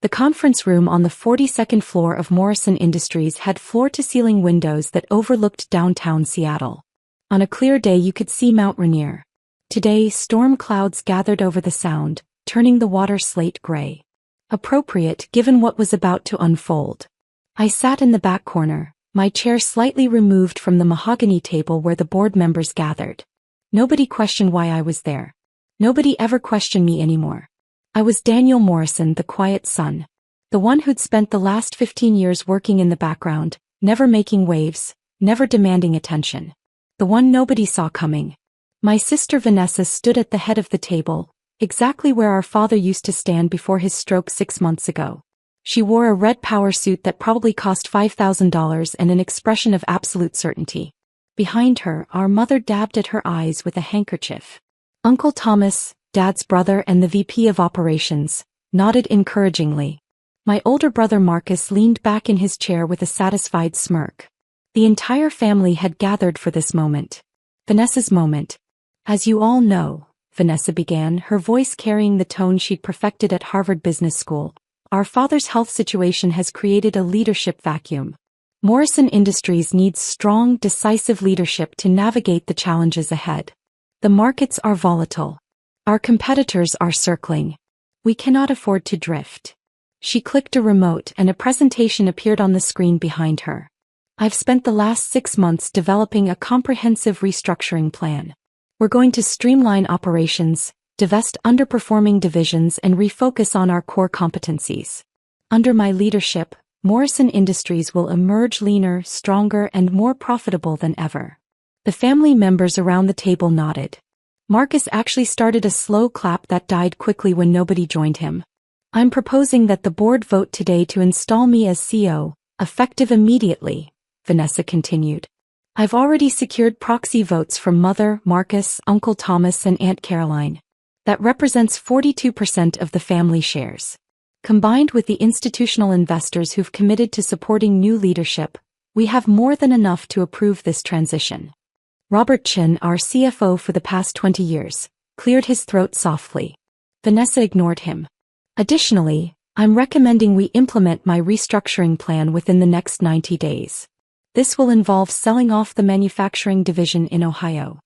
The conference room on the 42nd floor of Morrison Industries had floor-to-ceiling windows that overlooked downtown Seattle. On a clear day you could see Mount Rainier. Today, storm clouds gathered over the sound, turning the water slate gray. Appropriate given what was about to unfold. I sat in the back corner, my chair slightly removed from the mahogany table where the board members gathered. Nobody questioned why I was there. Nobody ever questioned me anymore. I was Daniel Morrison, the quiet son. The one who'd spent the last 15 years working in the background, never making waves, never demanding attention. The one nobody saw coming. My sister Vanessa stood at the head of the table, exactly where our father used to stand before his stroke 6 months ago. She wore a red power suit that probably cost $5,000 and an expression of absolute certainty. Behind her, our mother dabbed at her eyes with a handkerchief. Uncle Thomas, Dad's brother and the VP of Operations, nodded encouragingly. My older brother Marcus leaned back in his chair with a satisfied smirk. The entire family had gathered for this moment. Vanessa's moment. As you all know, Vanessa began, her voice carrying the tone she'd perfected at Harvard Business School, our father's health situation has created a leadership vacuum. Morrison Industries needs strong, decisive leadership to navigate the challenges ahead. The markets are volatile. Our competitors are circling. We cannot afford to drift. She clicked a remote and a presentation appeared on the screen behind her. I've spent the last 6 months developing a comprehensive restructuring plan. We're going to streamline operations, divest underperforming divisions and refocus on our core competencies. Under my leadership, Morrison Industries will emerge leaner, stronger and more profitable than ever. The family members around the table nodded. Marcus actually started a slow clap that died quickly when nobody joined him. I'm proposing that the board vote today to install me as CEO, effective immediately, Vanessa continued. I've already secured proxy votes from Mother, Marcus, Uncle Thomas and Aunt Caroline. That represents 42% of the family shares. Combined with the institutional investors who've committed to supporting new leadership, we have more than enough to approve this transition. Robert Chin, our CFO for the past 20 years, cleared his throat softly. Vanessa ignored him. Additionally, I'm recommending we implement my restructuring plan within the next 90 days. This will involve selling off the manufacturing division in Ohio.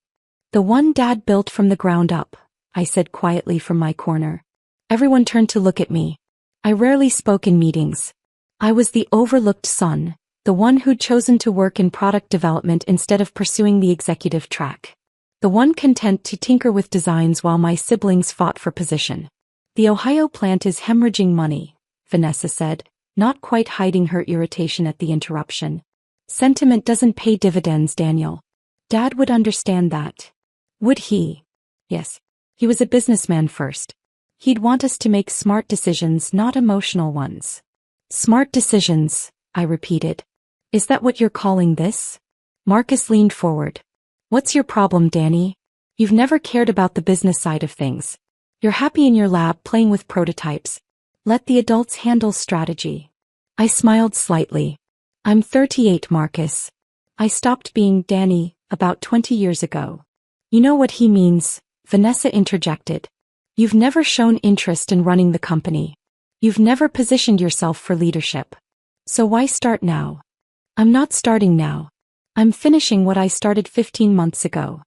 The one Dad built from the ground up, I said quietly from my corner. Everyone turned to look at me. I rarely spoke in meetings. I was the overlooked son, the one who'd chosen to work in product development instead of pursuing the executive track. The one content to tinker with designs while my siblings fought for position. The Ohio plant is hemorrhaging money, Vanessa said, not quite hiding her irritation at the interruption. Sentiment doesn't pay dividends, Daniel. Dad would understand that. Would he? Yes. He was a businessman first. He'd want us to make smart decisions, not emotional ones. Smart decisions, I repeated. Is that what you're calling this? Marcus leaned forward. What's your problem, Danny? You've never cared about the business side of things. You're happy in your lab playing with prototypes. Let the adults handle strategy. I smiled slightly. I'm 38, Marcus. I stopped being Danny about 20 years ago. You know what he means, Vanessa interjected. You've never shown interest in running the company. You've never positioned yourself for leadership. So why start now? I'm not starting now. I'm finishing what I started 15 months ago.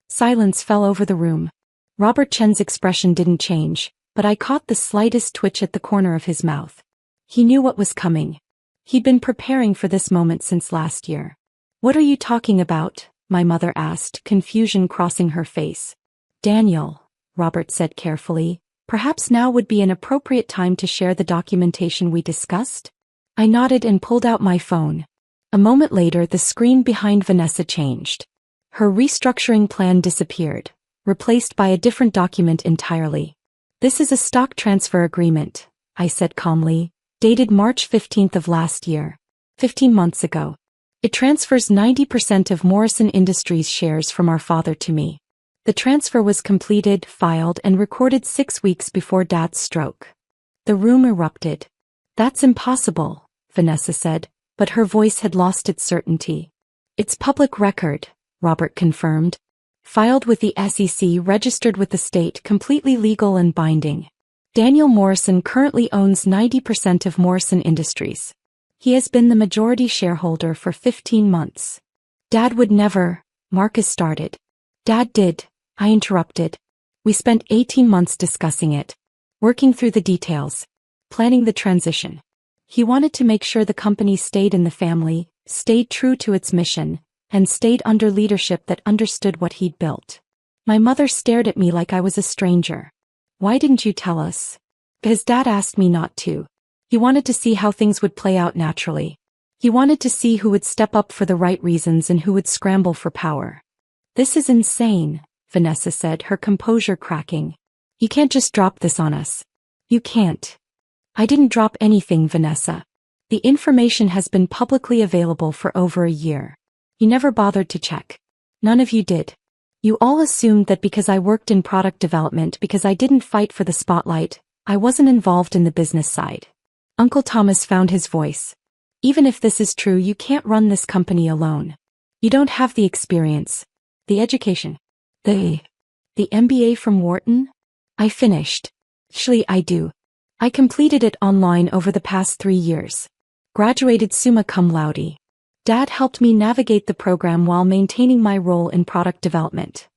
Silence fell over the room. Robert Chen's expression didn't change, but I caught the slightest twitch at the corner of his mouth. He knew what was coming. He'd been preparing for this moment since last year. What are you talking about? My mother asked, confusion crossing her face. Daniel, Robert said carefully, perhaps now would be an appropriate time to share the documentation we discussed? I nodded and pulled out my phone. A moment later, the screen behind Vanessa changed. Her restructuring plan disappeared, replaced by a different document entirely. This is a stock transfer agreement, I said calmly, dated March 15th of last year, 15 months ago. It transfers 90% of Morrison Industries shares from our father to me. The transfer was completed, filed, and recorded 6 weeks before Dad's stroke. The room erupted. That's impossible, Vanessa said, but her voice had lost its certainty. It's public record, Robert confirmed. Filed with the SEC, registered with the state, completely legal and binding. Daniel Morrison currently owns 90% of Morrison Industries. He has been the majority shareholder for 15 months. Dad would never, Marcus started. Dad did, I interrupted. We spent 18 months discussing it, working through the details, planning the transition. He wanted to make sure the company stayed in the family, stayed true to its mission, and stayed under leadership that understood what he'd built. My mother stared at me like I was a stranger. Why didn't you tell us? Because Dad asked me not to. He wanted to see how things would play out naturally. He wanted to see who would step up for the right reasons and who would scramble for power. This is insane, Vanessa said, her composure cracking. You can't just drop this on us. You can't. I didn't drop anything, Vanessa. The information has been publicly available for over a year. You never bothered to check. None of you did. You all assumed that because I worked in product development, because I didn't fight for the spotlight, I wasn't involved in the business side. Uncle Thomas found his voice. Even if this is true, you can't run this company alone. You don't have the experience, the education, the MBA from Wharton? I finished. Actually, I do. I completed it online over the past 3 years. Graduated summa cum laude. Dad helped me navigate the program while maintaining my role in product development.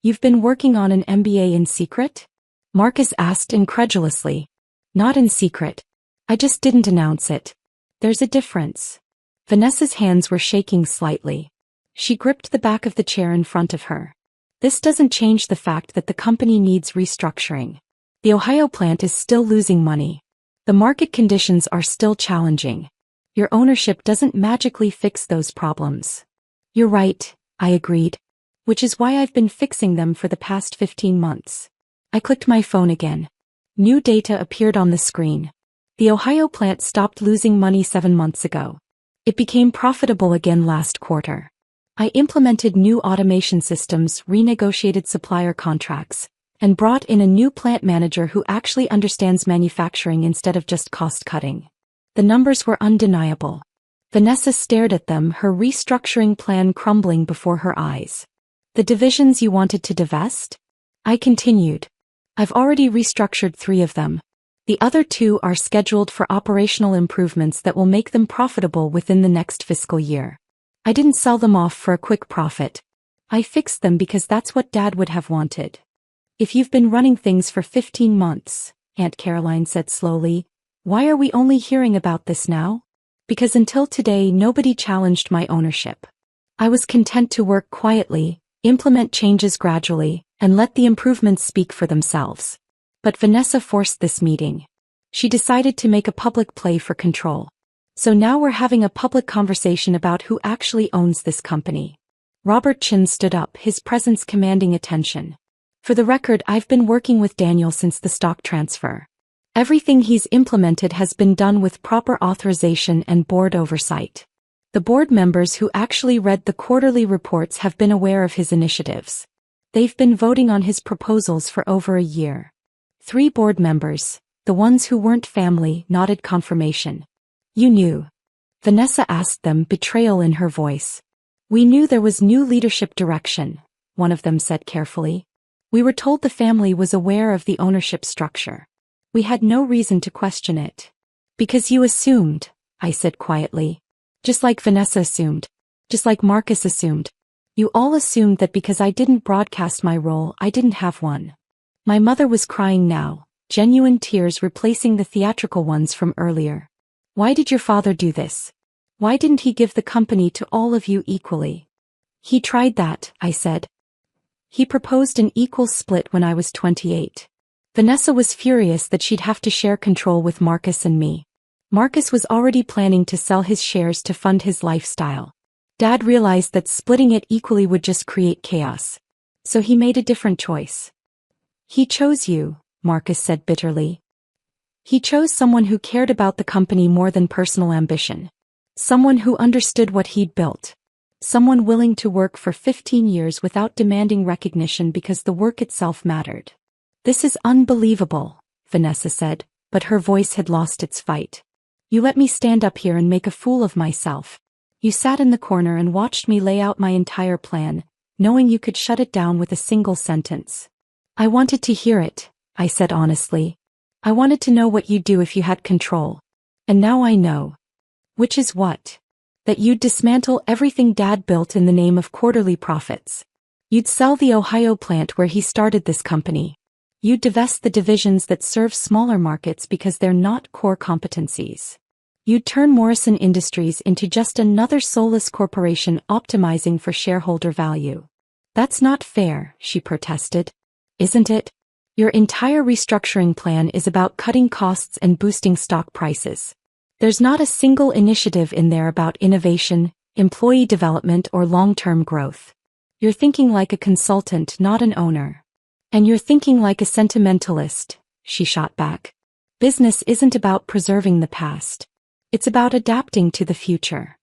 You've been working on an MBA in secret? Marcus asked incredulously. Not in secret. I just didn't announce it. There's a difference. Vanessa's hands were shaking slightly. She gripped the back of the chair in front of her. This doesn't change the fact that the company needs restructuring. The Ohio plant is still losing money. The market conditions are still challenging. Your ownership doesn't magically fix those problems. You're right, I agreed. Which is why I've been fixing them for the past 15 months. I clicked my phone again. New data appeared on the screen. The Ohio plant stopped losing money 7 months ago. It became profitable again last quarter. I implemented new automation systems, renegotiated supplier contracts, and brought in a new plant manager who actually understands manufacturing instead of just cost-cutting. The numbers were undeniable. Vanessa stared at them, her restructuring plan crumbling before her eyes. The divisions you wanted to divest? I continued. I've already restructured 3 of them. The other 2 are scheduled for operational improvements that will make them profitable within the next fiscal year. I didn't sell them off for a quick profit. I fixed them because that's what Dad would have wanted. If you've been running things for 15 months, Aunt Caroline said slowly, why are we only hearing about this now? Because until today nobody challenged my ownership. I was content to work quietly, implement changes gradually, and let the improvements speak for themselves. But Vanessa forced this meeting. She decided to make a public play for control. So now we're having a public conversation about who actually owns this company. Robert Chin stood up, his presence commanding attention. For the record, I've been working with Daniel since the stock transfer. Everything he's implemented has been done with proper authorization and board oversight. The board members who actually read the quarterly reports have been aware of his initiatives. They've been voting on his proposals for over a year. 3 board members, the ones who weren't family, nodded confirmation. You knew? Vanessa asked them, betrayal in her voice. We knew there was new leadership direction, one of them said carefully. We were told the family was aware of the ownership structure. We had no reason to question it. Because you assumed, I said quietly. Just like Vanessa assumed. Just like Marcus assumed. You all assumed that because I didn't broadcast my role, I didn't have one. My mother was crying now, genuine tears replacing the theatrical ones from earlier. Why did your father do this? Why didn't he give the company to all of you equally? He tried that, I said. He proposed an equal split when I was 28. Vanessa was furious that she'd have to share control with Marcus and me. Marcus was already planning to sell his shares to fund his lifestyle. Dad realized that splitting it equally would just create chaos. So he made a different choice. He chose you, Marcus said bitterly. He chose someone who cared about the company more than personal ambition. Someone who understood what he'd built. Someone willing to work for 15 years without demanding recognition because the work itself mattered. This is unbelievable, Vanessa said, but her voice had lost its fight. You let me stand up here and make a fool of myself. You sat in the corner and watched me lay out my entire plan, knowing you could shut it down with a single sentence. I wanted to hear it, I said honestly. I wanted to know what you'd do if you had control. And now I know. Which is what? That you'd dismantle everything Dad built in the name of quarterly profits. You'd sell the Ohio plant where he started this company. You'd divest the divisions that serve smaller markets because they're not core competencies. You'd turn Morrison Industries into just another soulless corporation optimizing for shareholder value. That's not fair, she protested. Isn't it? Your entire restructuring plan is about cutting costs and boosting stock prices. There's not a single initiative in there about innovation, employee development, or long-term growth. You're thinking like a consultant, not an owner. And you're thinking like a sentimentalist, she shot back. Business isn't about preserving the past. It's about adapting to the future.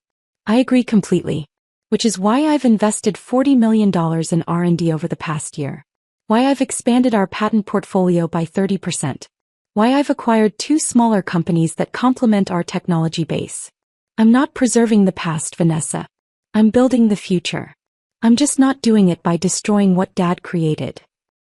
I agree completely. Which is why I've invested $40 million in R&D over the past year. Why I've expanded our patent portfolio by 30%. Why I've acquired 2 smaller companies that complement our technology base. I'm not preserving the past, Vanessa. I'm building the future. I'm just not doing it by destroying what Dad created.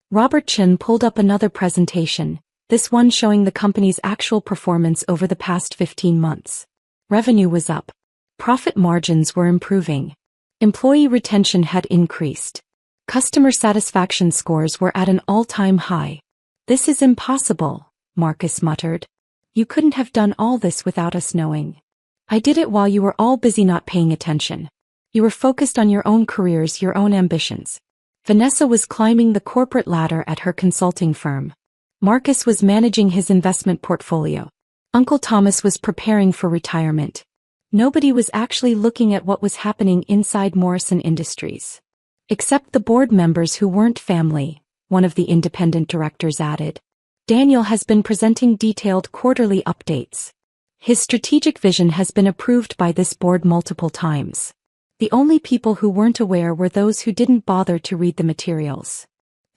Robert Chin pulled up another presentation, this one showing the company's actual performance over the past 15 months. Revenue was up. Profit margins were improving. Employee retention had increased. Customer satisfaction scores were at an all-time high. This is impossible, Marcus muttered. You couldn't have done all this without us knowing. I did it while you were all busy not paying attention. You were focused on your own careers, your own ambitions. Vanessa was climbing the corporate ladder at her consulting firm. Marcus was managing his investment portfolio. Uncle Thomas was preparing for retirement. Nobody was actually looking at what was happening inside Morrison Industries. Except the board members who weren't family, one of the independent directors added. Daniel has been presenting detailed quarterly updates. His strategic vision has been approved by this board multiple times. The only people who weren't aware were those who didn't bother to read the materials.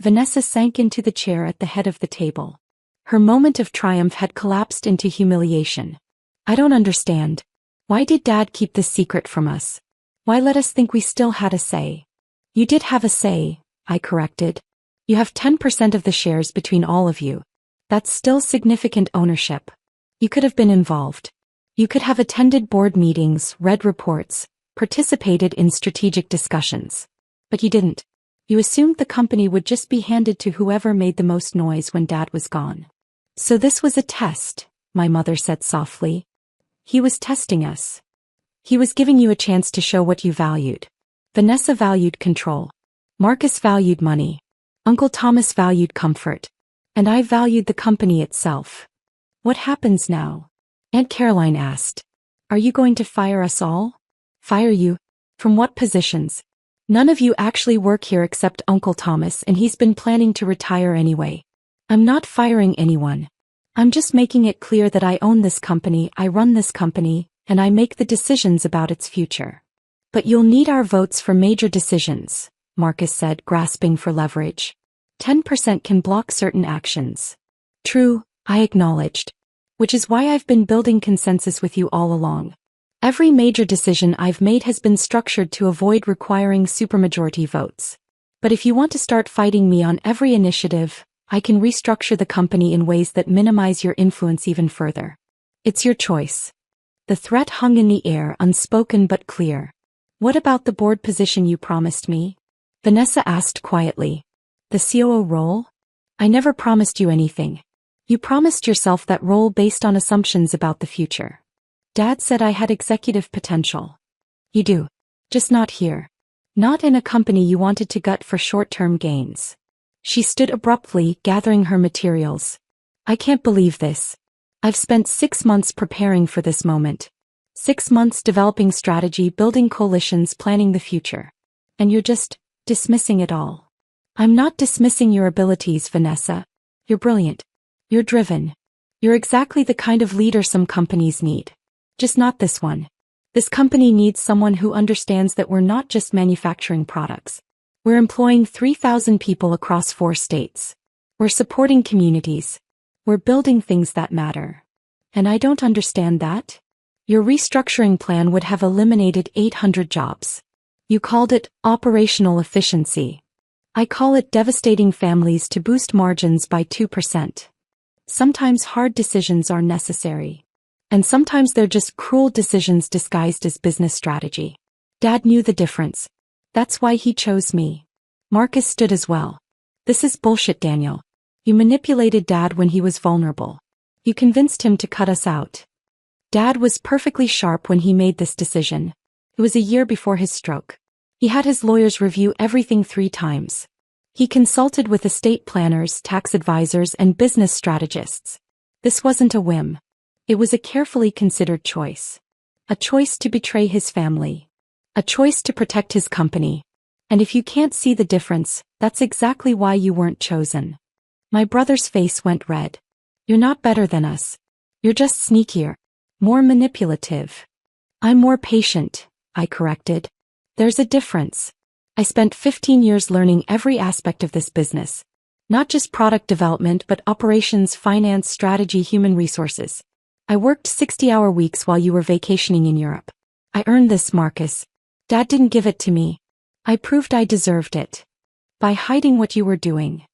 Vanessa sank into the chair at the head of the table. Her moment of triumph had collapsed into humiliation. I don't understand. Why did Dad keep this secret from us? Why let us think we still had a say? You did have a say, I corrected. You have 10% of the shares between all of you. That's still significant ownership. You could have been involved. You could have attended board meetings, read reports, participated in strategic discussions. But you didn't. You assumed the company would just be handed to whoever made the most noise when Dad was gone. So this was a test, my mother said softly. He was testing us. He was giving you a chance to show what you valued. Vanessa valued control. Marcus valued money. Uncle Thomas valued comfort. And I valued the company itself. What happens now? Aunt Caroline asked. Are you going to fire us all? Fire you? From what positions? None of you actually work here except Uncle Thomas, and he's been planning to retire anyway. I'm not firing anyone. I'm just making it clear that I own this company, I run this company, and I make the decisions about its future. But you'll need our votes for major decisions, Marcus said, grasping for leverage. 10% can block certain actions. True, I acknowledged. Which is why I've been building consensus with you all along. Every major decision I've made has been structured to avoid requiring supermajority votes. But if you want to start fighting me on every initiative, I can restructure the company in ways that minimize your influence even further. It's your choice. The threat hung in the air, unspoken but clear. What about the board position you promised me? Vanessa asked quietly. The COO role? I never promised you anything. You promised yourself that role based on assumptions about the future. Dad said I had executive potential. You do. Just not here. Not in a company you wanted to gut for short-term gains. She stood abruptly, gathering her materials. I can't believe this. I've spent 6 months preparing for this moment. 6 months developing strategy, building coalitions, planning the future. And you're just dismissing it all. I'm not dismissing your abilities, Vanessa. You're brilliant. You're driven. You're exactly the kind of leader some companies need. Just not this one. This company needs someone who understands that we're not just manufacturing products. We're employing 3,000 people across 4 states. We're supporting communities. We're building things that matter. And I don't understand that. Your restructuring plan would have eliminated 800 jobs. You called it operational efficiency. I call it devastating families to boost margins by 2%. Sometimes hard decisions are necessary. And sometimes they're just cruel decisions disguised as business strategy. Dad knew the difference. That's why he chose me. Marcus stood as well. This is bullshit, Daniel. You manipulated Dad when he was vulnerable. You convinced him to cut us out. Dad was perfectly sharp when he made this decision. It was a year before his stroke. He had his lawyers review everything 3 times. He consulted with estate planners, tax advisors, and business strategists. This wasn't a whim. It was a carefully considered choice. A choice to betray his family. A choice to protect his company. And if you can't see the difference, that's exactly why you weren't chosen. My brother's face went red. You're not better than us. You're just sneakier. More manipulative. I'm more patient, I corrected. There's a difference. I spent 15 years learning every aspect of this business. Not just product development but operations, finance, strategy, human resources. I worked 60-hour weeks while you were vacationing in Europe. I earned this, Marcus. Dad didn't give it to me. I proved I deserved it. By hiding what you were doing.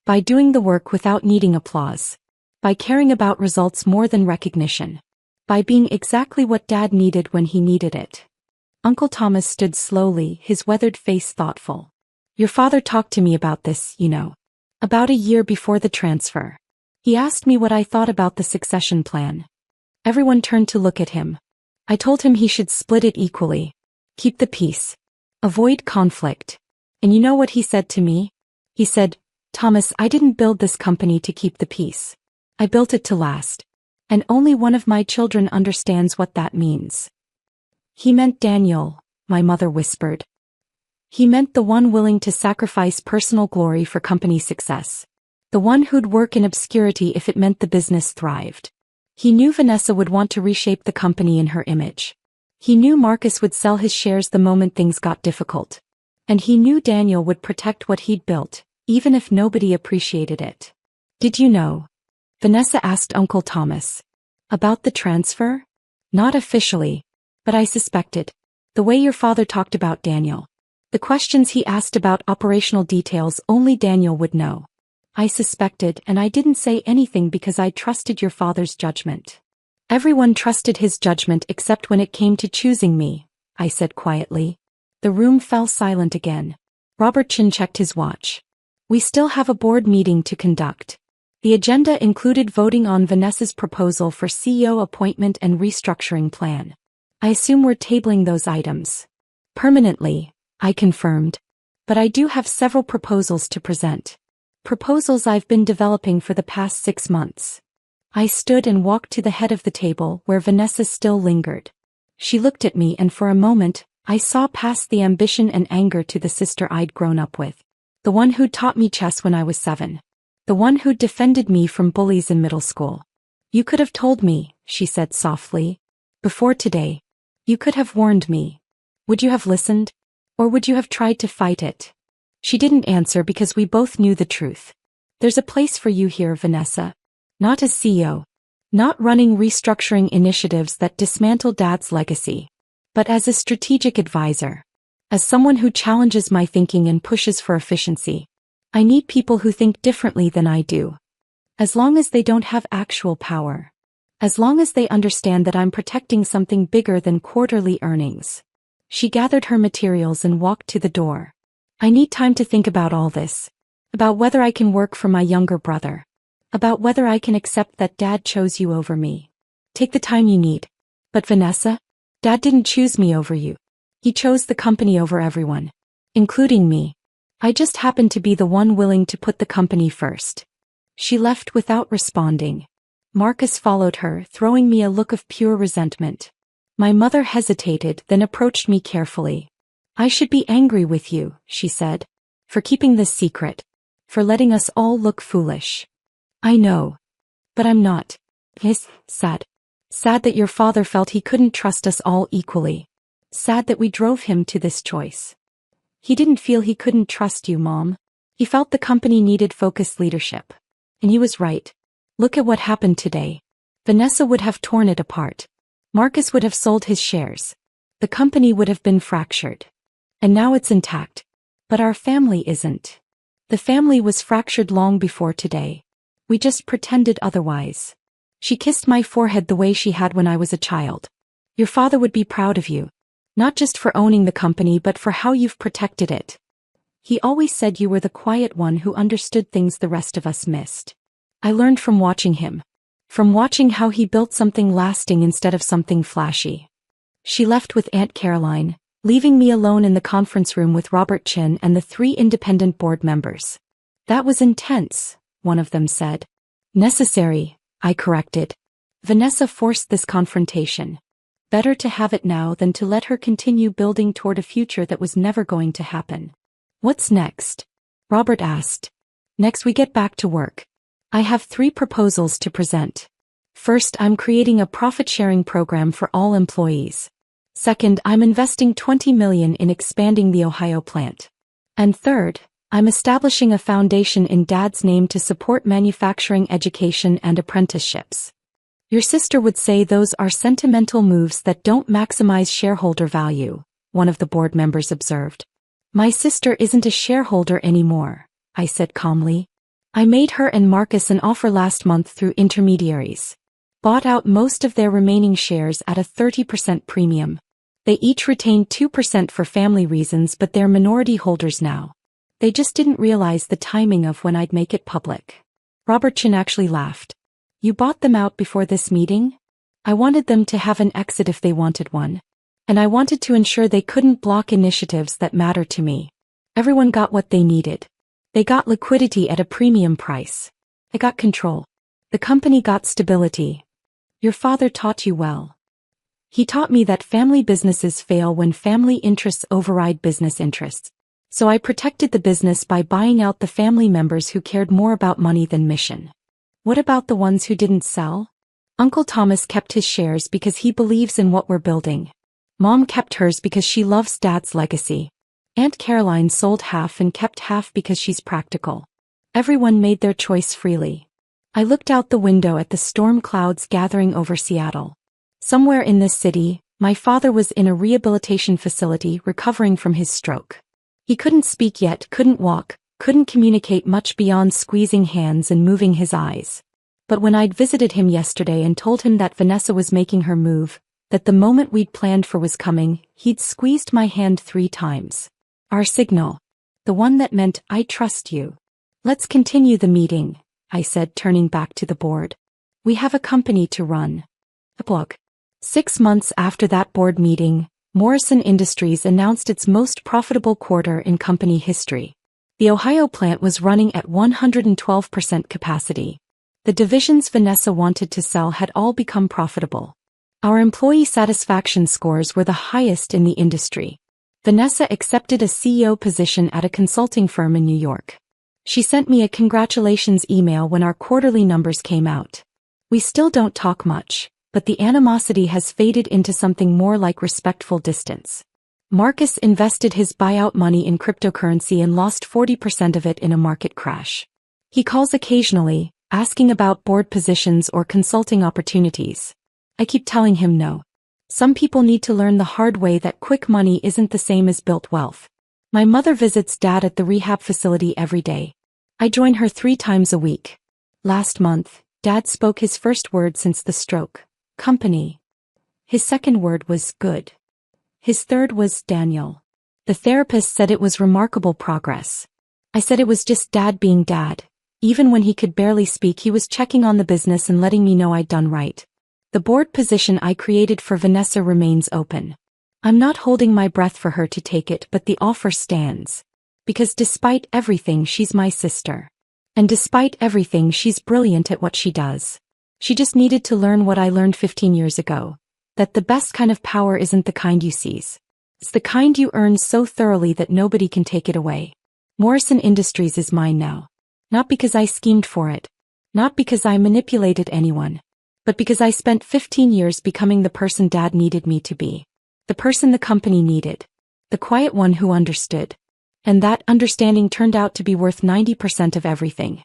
By doing the work without needing applause. By caring about results more than recognition. By being exactly what Dad needed when he needed it. Uncle Thomas stood slowly, his weathered face thoughtful. Your father talked to me about this, you know. About a year before the transfer. He asked me what I thought about the succession plan. Everyone turned to look at him. I told him he should split it equally. Keep the peace. Avoid conflict. And you know what he said to me? He said, Thomas, I didn't build this company to keep the peace. I built it to last. And only one of my children understands what that means. He meant Daniel, my mother whispered. He meant the one willing to sacrifice personal glory for company success. The one who'd work in obscurity if it meant the business thrived. He knew Vanessa would want to reshape the company in her image. He knew Marcus would sell his shares the moment things got difficult. And he knew Daniel would protect what he'd built, even if nobody appreciated it. Did you know? Vanessa asked Uncle Thomas. About the transfer? Not officially. But I suspected. The way your father talked about Daniel. The questions he asked about operational details only Daniel would know. I suspected, and I didn't say anything because I trusted your father's judgment. Everyone trusted his judgment except when it came to choosing me, I said quietly. The room fell silent again. Robert Chin checked his watch. We still have a board meeting to conduct. The agenda included voting on Vanessa's proposal for CEO appointment and restructuring plan. I assume we're tabling those items. Permanently, I confirmed. But I do have several proposals to present. Proposals I've been developing for the past 6 months. I stood and walked to the head of the table where Vanessa still lingered. She looked at me and for a moment, I saw past the ambition and anger to the sister I'd grown up with. The one who'd taught me chess when I was 7. The one who'd defended me from bullies in middle school. You could have told me, she said softly. Before today. You could have warned me. Would you have listened? Or would you have tried to fight it? She didn't answer because we both knew the truth. There's a place for you here, Vanessa. Not as CEO. Not running restructuring initiatives that dismantle Dad's legacy. But as a strategic advisor. As someone who challenges my thinking and pushes for efficiency. I need people who think differently than I do. As long as they don't have actual power. As long as they understand that I'm protecting something bigger than quarterly earnings. She gathered her materials and walked to the door. I need time to think about all this. About whether I can work for my younger brother. About whether I can accept that Dad chose you over me. Take the time you need. But Vanessa, Dad didn't choose me over you. He chose the company over everyone. Including me. I just happened to be the one willing to put the company first. She left without responding. Marcus followed her, throwing me a look of pure resentment. My mother hesitated, then approached me carefully. I should be angry with you, she said. For keeping this secret. For letting us all look foolish. I know. But I'm not. Yes, sad. Sad that your father felt he couldn't trust us all equally. Sad that we drove him to this choice. He didn't feel he couldn't trust you, Mom. He felt the company needed focused leadership. And he was right. Look at what happened today. Vanessa would have torn it apart. Marcus would have sold his shares. The company would have been fractured. And now it's intact. But our family isn't. The family was fractured long before today. We just pretended otherwise. She kissed my forehead the way she had when I was a child. Your father would be proud of you. Not just for owning the company but for how you've protected it. He always said you were the quiet one who understood things the rest of us missed. I learned from watching him. From watching how he built something lasting instead of something flashy. She left with Aunt Caroline, leaving me alone in the conference room with Robert Chin and the 3 independent board members. That was intense, one of them said. Necessary, I corrected. Vanessa forced this confrontation. Better to have it now than to let her continue building toward a future that was never going to happen. What's next? Robert asked. Next we get back to work. I have 3 proposals to present. First, I'm creating a profit-sharing program for all employees. Second, I'm investing $20 million in expanding the Ohio plant. And third, I'm establishing a foundation in Dad's name to support manufacturing education and apprenticeships. Your sister would say those are sentimental moves that don't maximize shareholder value, one of the board members observed. My sister isn't a shareholder anymore, I said calmly. I made her and Marcus an offer last month through intermediaries. Bought out most of their remaining shares at a 30% premium. They each retained 2% for family reasons but they're minority holders now. They just didn't realize the timing of when I'd make it public. Robert Chin actually laughed. You bought them out before this meeting? I wanted them to have an exit if they wanted one. And I wanted to ensure they couldn't block initiatives that matter to me. Everyone got what they needed. They got liquidity at a premium price. I got control. The company got stability. Your father taught you well. He taught me that family businesses fail when family interests override business interests. So I protected the business by buying out the family members who cared more about money than mission. What about the ones who didn't sell? Uncle Thomas kept his shares because he believes in what we're building. Mom kept hers because she loves Dad's legacy. Aunt Caroline sold half and kept half because she's practical. Everyone made their choice freely. I looked out the window at the storm clouds gathering over Seattle. Somewhere in this city, my father was in a rehabilitation facility recovering from his stroke. He couldn't speak yet, couldn't walk, couldn't communicate much beyond squeezing hands and moving his eyes. But when I'd visited him yesterday and told him that Vanessa was making her move, that the moment we'd planned for was coming, he'd squeezed my hand 3 times. Our signal. The one that meant, I trust you. Let's continue the meeting, I said, turning back to the board. We have a company to run. Epilogue. 6 months after that board meeting, Morrison Industries announced its most profitable quarter in company history. The Ohio plant was running at 112% capacity. The divisions Vanessa wanted to sell had all become profitable. Our employee satisfaction scores were the highest in the industry. Vanessa accepted a CEO position at a consulting firm in New York. She sent me a congratulations email when our quarterly numbers came out. We still don't talk much, but the animosity has faded into something more like respectful distance. Marcus invested his buyout money in cryptocurrency and lost 40% of it in a market crash. He calls occasionally, asking about board positions or consulting opportunities. I keep telling him no. Some people need to learn the hard way that quick money isn't the same as built wealth. My mother visits Dad at the rehab facility every day. I join her 3 times a week. Last month, Dad spoke his first word since the stroke. Company. His second word was good. His third was Daniel. The therapist said it was remarkable progress. I said it was just Dad being Dad. Even when he could barely speak, he was checking on the business and letting me know I'd done right. The board position I created for Vanessa remains open. I'm not holding my breath for her to take it, but the offer stands. Because despite everything, she's my sister. And despite everything, she's brilliant at what she does. She just needed to learn what I learned 15 years ago. That the best kind of power isn't the kind you seize. It's the kind you earn so thoroughly that nobody can take it away. Morrison Industries is mine now. Not because I schemed for it. Not because I manipulated anyone. But because I spent 15 years becoming the person Dad needed me to be. The person the company needed. The quiet one who understood. And that understanding turned out to be worth 90% of everything.